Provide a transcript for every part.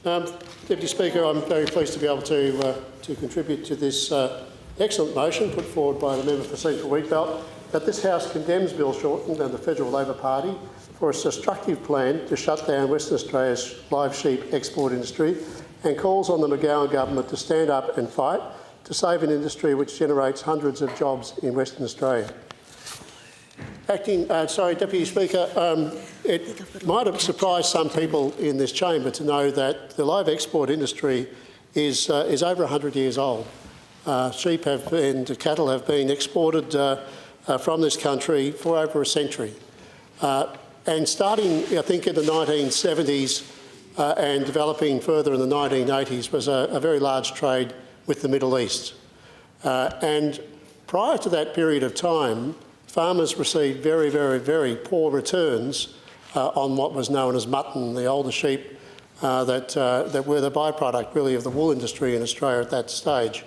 Deputy Speaker, I'm very pleased to be able to contribute to this excellent motion put forward by the member for Central Wheatbelt that this House condemns Bill Shorten and the Federal Labor Party for its destructive plan to shut down Western Australia's live sheep export industry and calls on the McGowan government to stand up and fight to save an industry which generates hundreds of jobs in Western Australia. Deputy Speaker, it might have surprised some people in this chamber to know that the live export industry is over 100 years old. Sheep and cattle have been exported from this country for over a century. And starting, I think, in the 1970s and developing further in the 1980s was a very large trade with the Middle East. And prior to that period of time, farmers received very, very, very poor returns on what was known as mutton, the older sheep that were the byproduct really of the wool industry in Australia at that stage.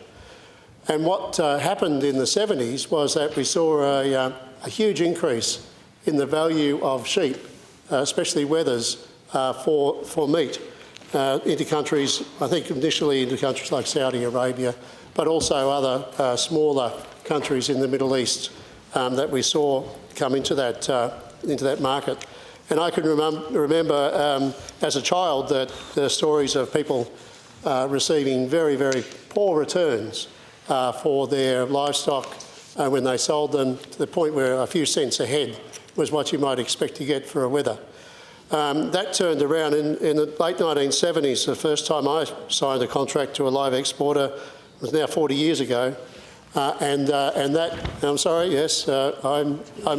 And what happened in the 70s was that we saw a huge increase in the value of sheep, especially wethers, for meat into countries, I think initially into countries like Saudi Arabia, but also other smaller countries in the Middle East that we saw come into that market. And I can remember as a child that the stories of people receiving very, very poor returns for their livestock when they sold them, to the point where a few cents a head was what you might expect to get for a wether. That turned around in the late 1970s. The first time I signed a contract to a live exporter was now 40 years ago. I'm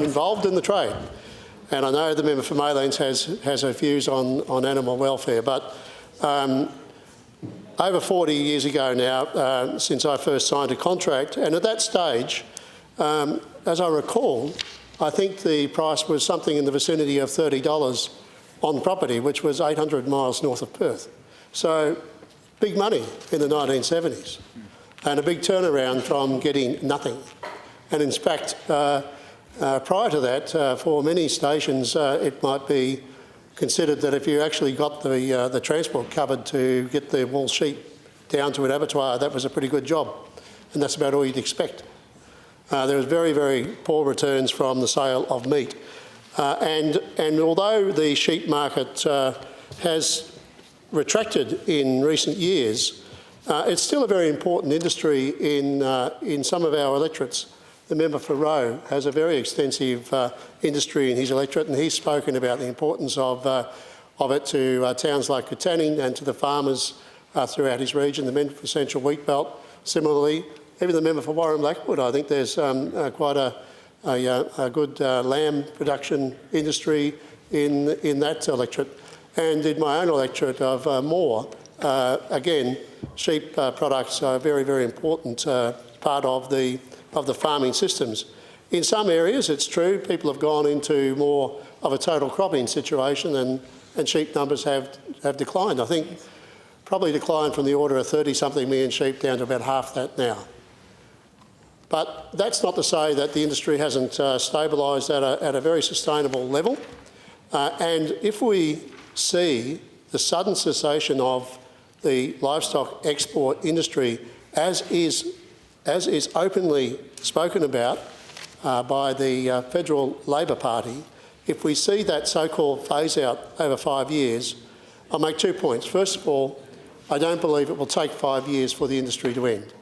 involved in the trade, and I know the member for Maylands has her views on animal welfare. But over 40 years ago now, since I first signed a contract, and at that stage, as I recall, I think the price was something in the vicinity of $30 on property, which was 800 miles north of Perth. So big money in the 1970s. And a big turnaround from getting nothing. And in fact, prior to that, for many stations, it might be considered that if you actually got the transport covered to get the wool sheep down to an abattoir, that was a pretty good job. And that's about all you'd expect. There was very, very poor returns from the sale of meat. And although the sheep market has retracted in recent years, it's still a very important industry in some of our electorates. The member for Roe has a very extensive industry in his electorate, and he's spoken about the importance of it to towns like Katanning and to the farmers throughout his region. The member for Central Wheatbelt, similarly. Even the member for Warren Blackwood, I think there's quite a good lamb production industry in that electorate. And in my own electorate of Moore, again, sheep products are a very, very important part of the farming systems. In some areas, it's true, people have gone into more of a total cropping situation and sheep numbers have declined. I think probably declined from the order of 30-something million sheep down to about half that now. But that's not to say that the industry hasn't stabilised at a very sustainable level. And if we see the sudden cessation of the livestock export industry, as is openly spoken about by the Federal Labor Party, if we see that so-called phase-out over 5 years, I'll make 2 points. First of all, I don't believe it will take 5 years for the industry to end.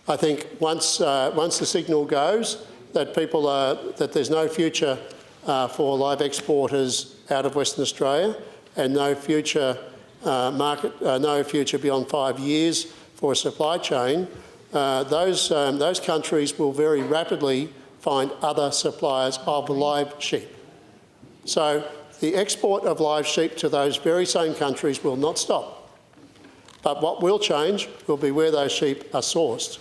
I think once the signal goes that that there's no future for live exporters out of Western Australia and no future no future beyond 5 years for a supply chain, those countries will very rapidly find other suppliers of live sheep. So the export of live sheep to those very same countries will not stop. But what will change will be where those sheep are sourced.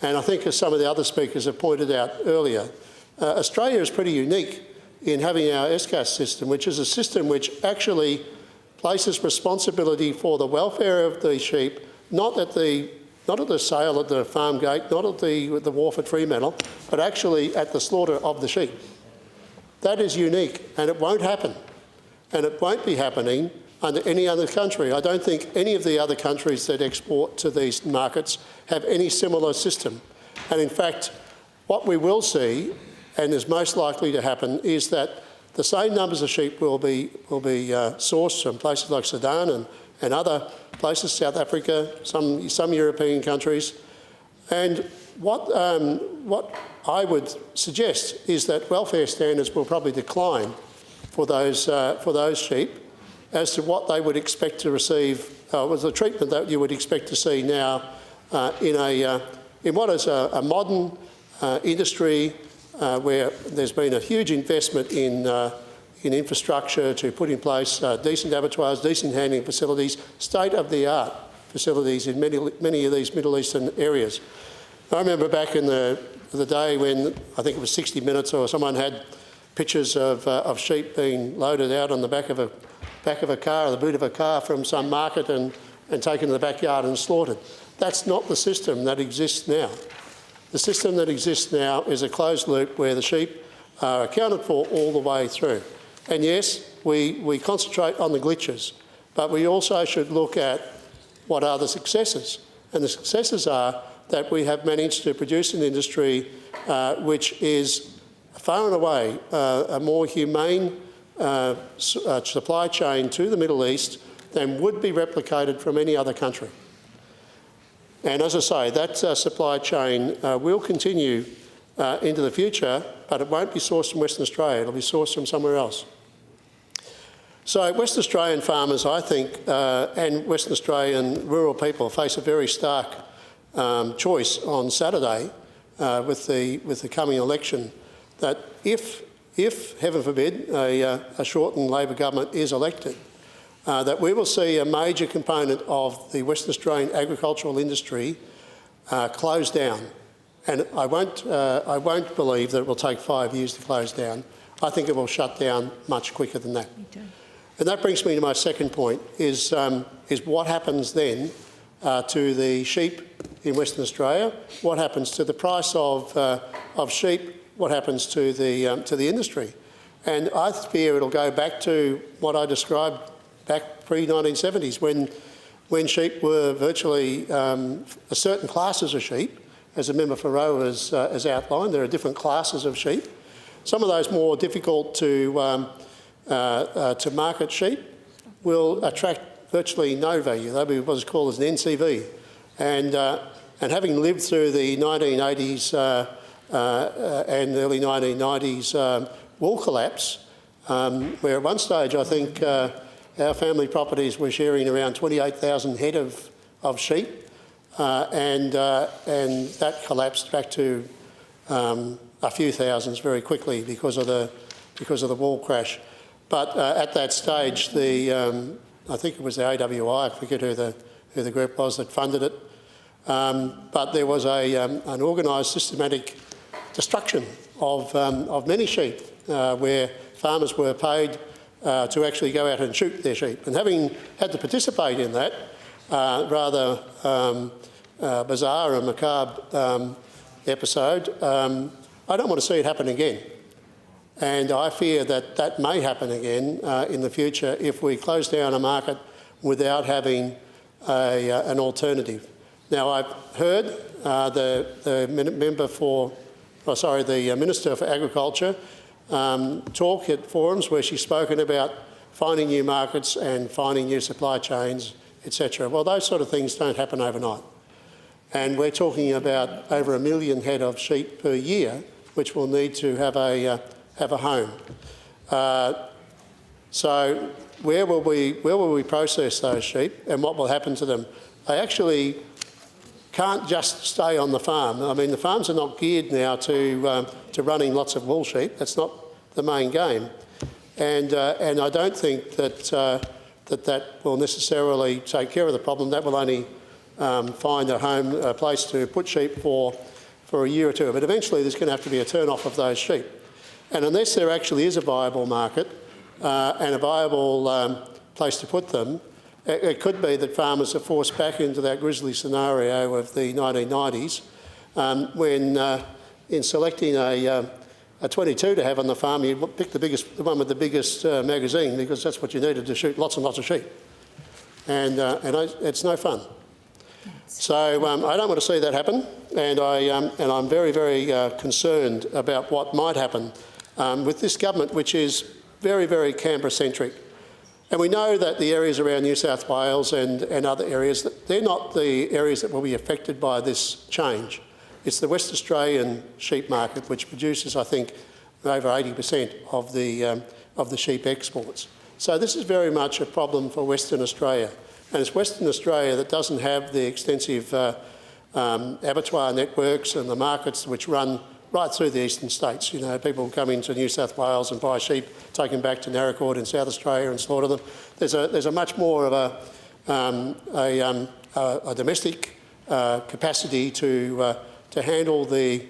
And I think, as some of the other speakers have pointed out earlier, Australia is pretty unique in having our SCAS system, which is a system which actually places responsibility for the welfare of the sheep, not at the sale at the farm gate, not at the wharf at Fremantle, but actually at the slaughter of the sheep. That is unique, and it won't happen. And it won't be happening under any other country. I don't think any of the other countries that export to these markets have any similar system. And in fact, what we will see, and is most likely to happen, is that the same numbers of sheep will be sourced from places like Sudan and other places, South Africa, some European countries. And what I would suggest is that welfare standards will probably decline for those sheep as to what they would expect to receive, was the treatment that you would expect to see now in what is a modern industry where there's been a huge investment in infrastructure to put in place decent abattoirs, decent handling facilities, state-of-the-art facilities in many of these Middle Eastern areas. I remember back in the day when, I think it was 60 Minutes, or someone had pictures of sheep being loaded out on the back of a car, or the boot of a car from some market and taken to the backyard and slaughtered. That's not the system that exists now. The system that exists now is a closed loop where the sheep are accounted for all the way through. And yes, we concentrate on the glitches, but we also should look at what are the successes. And the successes are that we have managed to produce an industry which is far and away a more humane supply chain to the Middle East than would be replicated from any other country. And as I say, that supply chain will continue into the future, but it won't be sourced from Western Australia, it'll be sourced from somewhere else. So Western Australian farmers, I think, and Western Australian rural people face a very stark choice on Saturday with the coming election, that if heaven forbid, a Shorten Labor government is elected, that we will see a major component of the Western Australian agricultural industry close down. And I won't believe that it will take 5 years to close down. I think it will shut down much quicker than that. And that brings me to my second point, is what happens then to the sheep in Western Australia, what happens to the price of sheep, what happens to the industry. And I fear it'll go back to what I described back pre-1970s, when sheep were virtually certain classes of sheep, as the member for Roe has outlined. There are different classes of sheep. Some of those more difficult to market sheep will attract virtually no value. They'll be what's called as an NCV. And having lived through the 1980s and early 1990s wool collapse, where at one stage I think our family properties were sharing around 28,000 head of sheep, and that collapsed back to a few thousands very quickly because of the wool crash. But at that stage, I think it was the AWI, I forget who the group was that funded it, but there was an organised, systematic destruction of many sheep, where farmers were paid to actually go out and shoot their sheep. And having had to participate in that rather bizarre and macabre episode, I don't want to see it happen again. And I fear that that may happen again in the future if we close down a market without having an alternative. Now, I've heard the Minister for Agriculture talk at forums where she's spoken about finding new markets and finding new supply chains, etc. Well, those sort of things don't happen overnight. And we're talking about over 1 million head of sheep per year, which will need to have a home. So where will we process those sheep, and what will happen to them? They actually can't just stay on the farm. I mean, the farms are not geared now to running lots of wool sheep. That's not the main game, and I don't think that that will necessarily take care of the problem. That will only find a place to put sheep for a year or two. But eventually, there's going to have to be a turn-off of those sheep. And unless there actually is a viable market and a viable place to put them, it could be that farmers are forced back into that grisly scenario of the 1990s when in selecting 22 to have on the farm, you pick the one with the biggest magazine, because that's what you needed to shoot lots and lots of sheep. It's no fun. So I don't want to see that happen, and I'm very, very concerned about what might happen with this government, which is very, very Canberra-centric. And we know that the areas around New South Wales and other areas, they're not the areas that will be affected by this change. It's the West Australian sheep market, which produces, I think, over 80% of the sheep exports. So this is very much a problem for Western Australia. And it's Western Australia that doesn't have the extensive abattoir networks and the markets which run right through the eastern states. You know, people come into New South Wales and buy sheep, take them back to Narracoorte in South Australia and slaughter them. There's a much more of a domestic capacity to handle the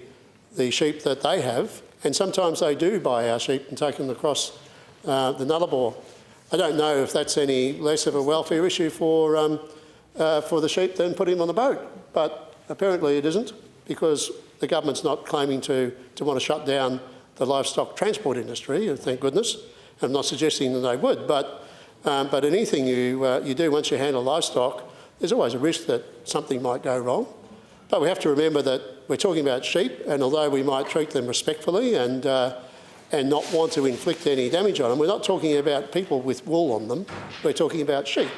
sheep that they have, and sometimes they do buy our sheep and take them across the Nullarbor. I don't know if that's any less of a welfare issue for the sheep than putting them on the boat, but apparently it isn't, because the government's not claiming to want to shut down the livestock transport industry, thank goodness. I'm not suggesting that they would, but anything you do once you handle livestock, there's always a risk that something might go wrong. But we have to remember that we're talking about sheep, and although we might treat them respectfully and not want to inflict any damage on them, we're not talking about people with wool on them. We're talking about sheep,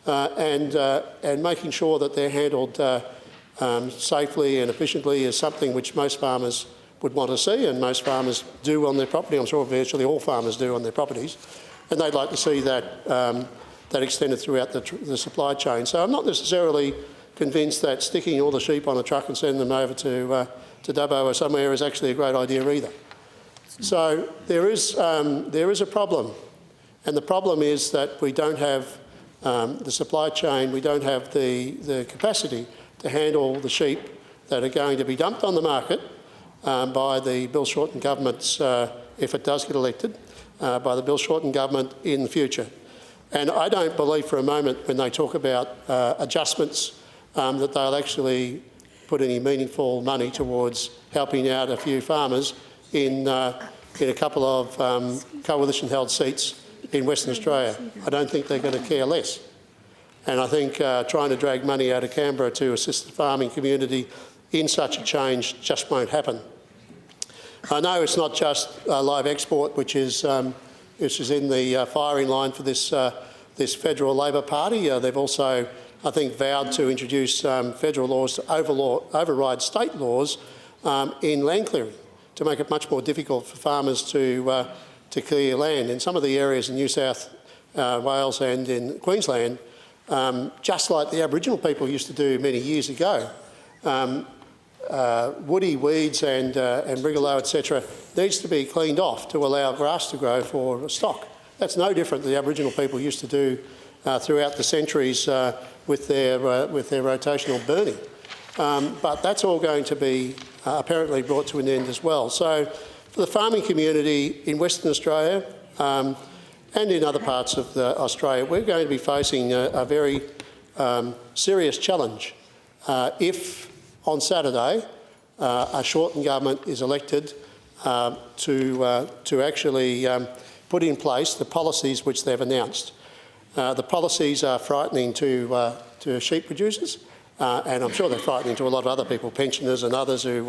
and making sure that they're handled safely and efficiently is something which most farmers would want to see, and most farmers do on their property. I'm sure virtually all farmers do on their properties, and they'd like to see that that extended throughout the supply chain. So I'm not necessarily convinced that sticking all the sheep on a truck and sending them over to Dubbo or somewhere is actually a great idea either. So there is a problem, and the problem is that we don't have the supply chain, we don't have the capacity to handle the sheep that are going to be dumped on the market by the Bill Shorten government's, if it does get elected, by the Bill Shorten government in the future. And I don't believe for a moment when they talk about adjustments that they'll actually put any meaningful money towards helping out a few farmers in a couple of coalition-held seats in Western Australia. I don't think they're going to care less. And I think trying to drag money out of Canberra to assist the farming community in such a change just won't happen. I know it's not just live export which is in the firing line for this federal Labor Party. They've also, I think, vowed to introduce federal laws to override state laws in land clearing, to make it much more difficult for farmers to clear land. In some of the areas in New South Wales and in Queensland, just like the Aboriginal people used to do many years ago, woody weeds and brigalow, etc., needs to be cleaned off to allow grass to grow for stock. That's no different than the Aboriginal people used to do throughout the centuries with their rotational burning. But that's all going to be apparently brought to an end as well. So for the farming community in Western Australia and in other parts of Australia, we're going to be facing a very serious challenge if on Saturday a Shorten government is elected to actually put in place the policies which they've announced. The policies are frightening to sheep producers, and I'm sure they're frightening to a lot of other people, pensioners and others who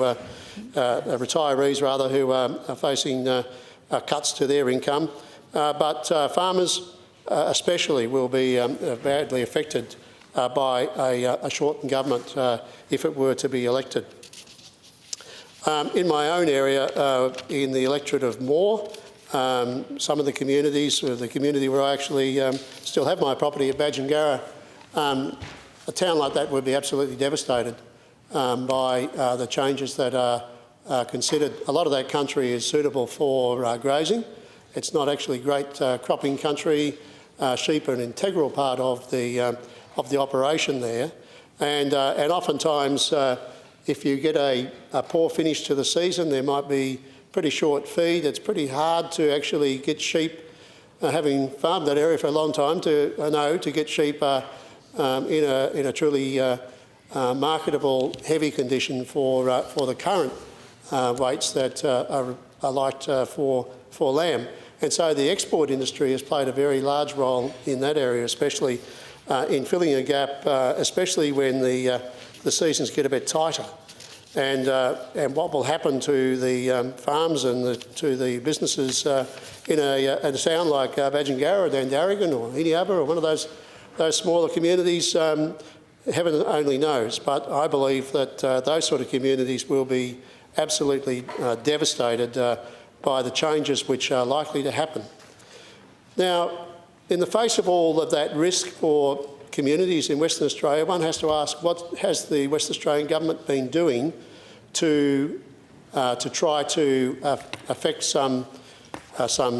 retirees rather, who are facing cuts to their income. But farmers especially will be badly affected by a Shorten government if it were to be elected. In my own area, in the electorate of Moore, some of the communities, the community where I actually still have my property at Badgingarra, a town like that would be absolutely devastated by the changes that are considered. A lot of that country is suitable for grazing. It's not actually great cropping country. Sheep are an integral part of the operation there, and oftentimes if you get a poor finish to the season, there might be pretty short feed. It's pretty hard to actually get sheep, having farmed that area for a long time, to get sheep in a truly marketable heavy condition for the current weights that liked for lamb. And so the export industry has played a very large role in that area, especially in filling a gap, especially when the seasons get a bit tighter. And what will happen to the farms and to the businesses in a town like Badgingarra, Darrigan or Eneabba or one of those smaller communities, heaven only knows. But I believe that those sort of communities will be absolutely devastated by the changes which are likely to happen. Now, in the face of all of that risk for communities in Western Australia, one has to ask, what has the Western Australian government been doing to try to affect some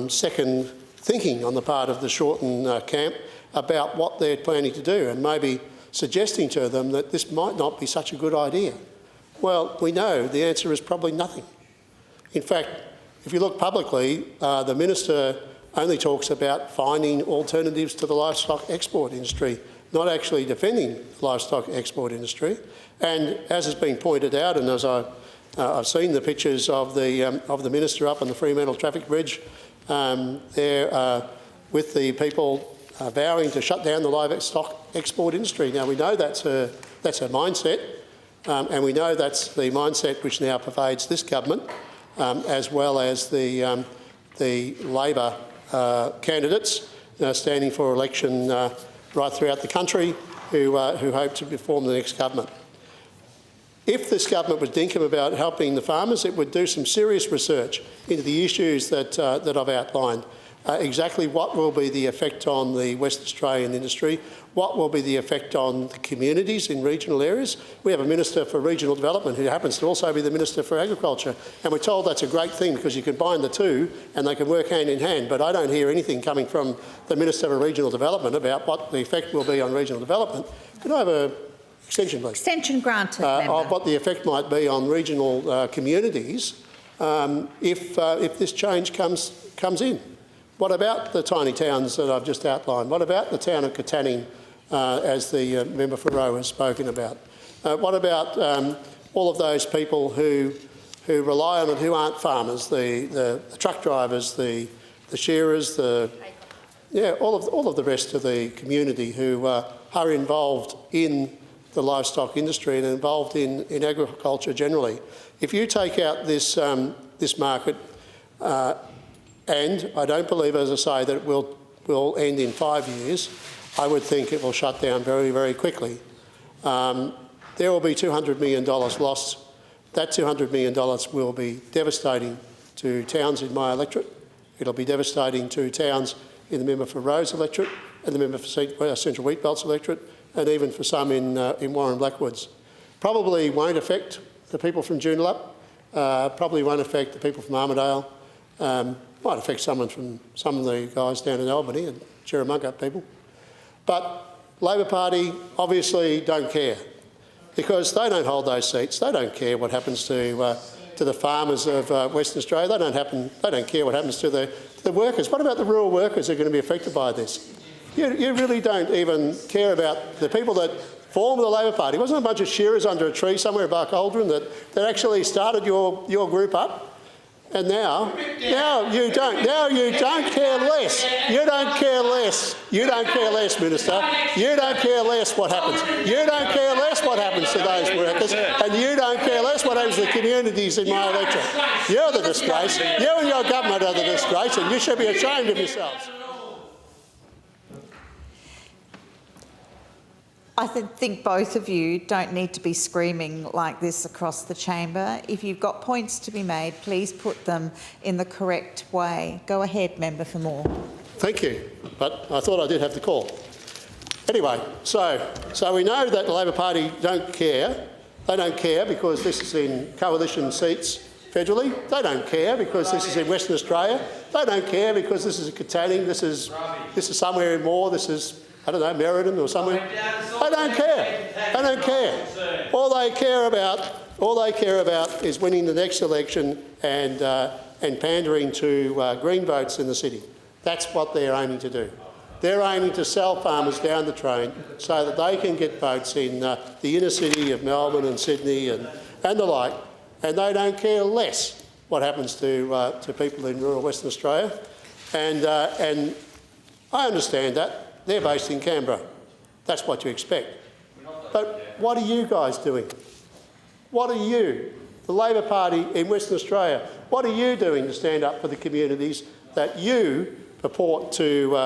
second thinking on the part of the Shorten camp about what they're planning to do, and maybe suggesting to them that this might not be such a good idea? Well, we know the answer is probably nothing. In fact, if you look publicly, the minister only talks about finding alternatives to the livestock export industry, not actually defending the livestock export industry. And as has been pointed out, and as I've seen the pictures of the minister up on the Fremantle traffic bridge, there with the people vowing to shut down the livestock export industry. Now we know that's her mindset, and we know that's the mindset which now pervades this government, as well as the Labor candidates standing for election right throughout the country who hope to form the next government. If this government was dinkum about helping the farmers, it would do some serious research into the issues that I've outlined. Exactly what will be the effect on the West Australian industry, what will be the effect on the communities in regional areas. We have a Minister for Regional Development who happens to also be the Minister for Agriculture, and we're told that's a great thing because you combine the two and they can work hand in hand, but I don't hear anything coming from the Minister for Regional Development about what the effect will be on regional development. Could I have an extension, please? Extension granted, of what the effect might be on regional communities if this change comes in. What about the tiny towns that I've just outlined? What about the town of Katanning, as the member for Roe has spoken about? What about all of those people who rely on it who aren't farmers, the truck drivers, the shearers, all of the rest of the community who are involved in the livestock industry and involved in agriculture generally? If you take out this market, and I don't believe, as I say, that it will end in 5 years, I would think it will shut down very, very quickly. There will be $200 million lost. That $200 million will be devastating to towns in my electorate. It'll be devastating to towns in the member for Roe's electorate and the member for Central Wheatbelt's electorate, and even for some in Warren Blackwoods. Probably won't affect the people from Joondalup, probably won't affect the people from Armidale, might affect some of the guys down in Albany and Chirramunga people. But Labor Party obviously don't care because they don't hold those seats. They don't care what happens to the farmers of Western Australia. They don't care what happens to the workers. What about the rural workers who are going to be affected by this? You really don't even care about the people that formed the Labor Party. Wasn't a bunch of shearers under a tree somewhere in Barcaldrin that actually started your group up? And now you don't care less. You don't care less. You don't care less, Minister. You don't care less what happens. You don't care less what happens to those workers, and you don't care less what happens to the communities in my electorate. You're the disgrace. You and your government are the disgrace, and you should be ashamed of yourselves. I think both of you don't need to be screaming like this across the chamber. If you've got points to be made, please put them in the correct way. Go ahead, Member for Moore. Thank you, but I thought I did have the call. Anyway, so we know that the Labor Party don't care. They don't care because this is in coalition seats federally. They don't care because this is in Western Australia. They don't care because this is in Katanning. This is somewhere in Moore. This is, I don't know, Merredin or somewhere. They don't care. They don't care. All they care about is winning the next election and pandering to Green votes in the city. That's what they're aiming to do. They're aiming to sell farmers down the train so that they can get votes in the inner city of Melbourne and Sydney and the like, and they don't care less what happens to people in rural Western Australia. And I understand that. They're based in Canberra. That's what you expect. But what are you guys doing? What are you, the Labor Party in Western Australia, what are you doing to stand up for the communities that you purport to,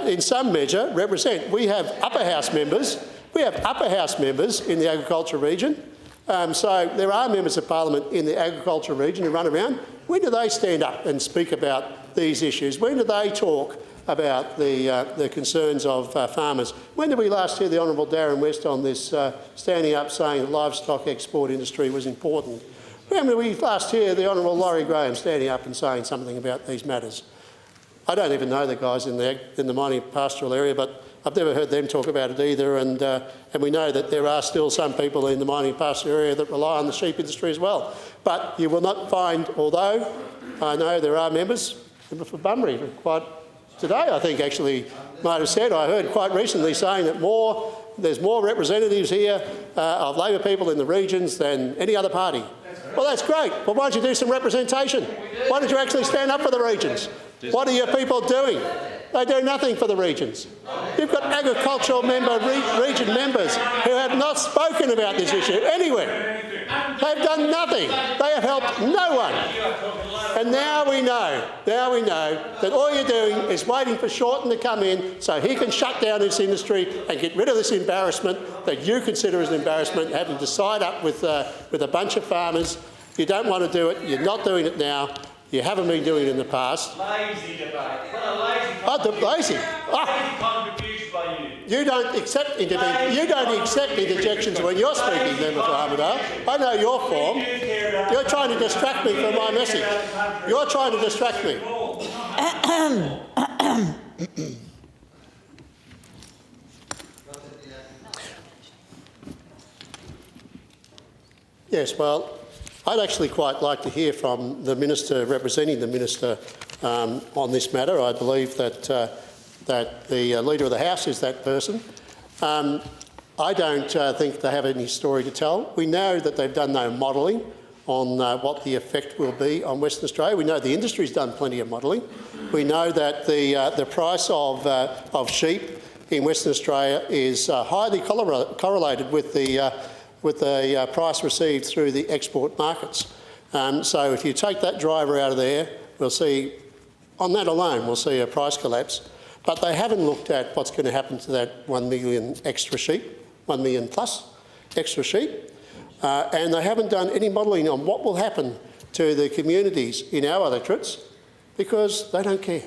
in some measure, represent? We have upper house members. We have upper house members in the agriculture region. So there are members of parliament in the agriculture region who run around. When do they stand up and speak about these issues? When do they talk about the concerns of farmers? When did we last hear the Honourable Darren West on this, standing up saying the livestock export industry was important? When did we last hear the Honourable Laurie Graham standing up and saying something about these matters? I don't even know the guys in the mining pastoral area, but I've never heard them talk about it either, and we know that there are still some people in the mining pastoral area that rely on the sheep industry as well. But you will not find, although I know there are members for Bunbury, quite today I think actually might have said, I heard quite recently saying that there's more representatives here of Labor people in the regions than any other party. Well, that's great, but why don't you do some representation? Why don't you actually stand up for the regions? What are your people doing? They do nothing for the regions. You've got agricultural region members who have not spoken about this issue anywhere. They've done nothing. They have helped no one. And now we know that all you're doing is waiting for Shorten to come in so he can shut down this industry and get rid of this embarrassment that you consider as an embarrassment, having to side up with a bunch of farmers. You don't want to do it. You're not doing it now. You haven't been doing it in the past. Lazy debate. What a lazy Lazy. contribution by you. You don't accept interjections when you're speaking, Member for Armidale. I know your form. You're trying to distract me from my message. You're trying to distract me. Yes, well, I'd actually quite like to hear from the Minister, representing the Minister on this matter. I believe that the Leader of the House is that person. I don't think they have any story to tell. We know that they've done no modelling on what the effect will be on Western Australia. We know the industry's done plenty of modelling. We know that the price of sheep in Western Australia is highly correlated with the price received through the export markets. So if you take that driver out of there, we'll see, on that alone, we'll see a price collapse. But they haven't looked at what's going to happen to that 1 million extra sheep, 1 million plus extra sheep, and they haven't done any modelling on what will happen to the communities in our electorates because they don't care.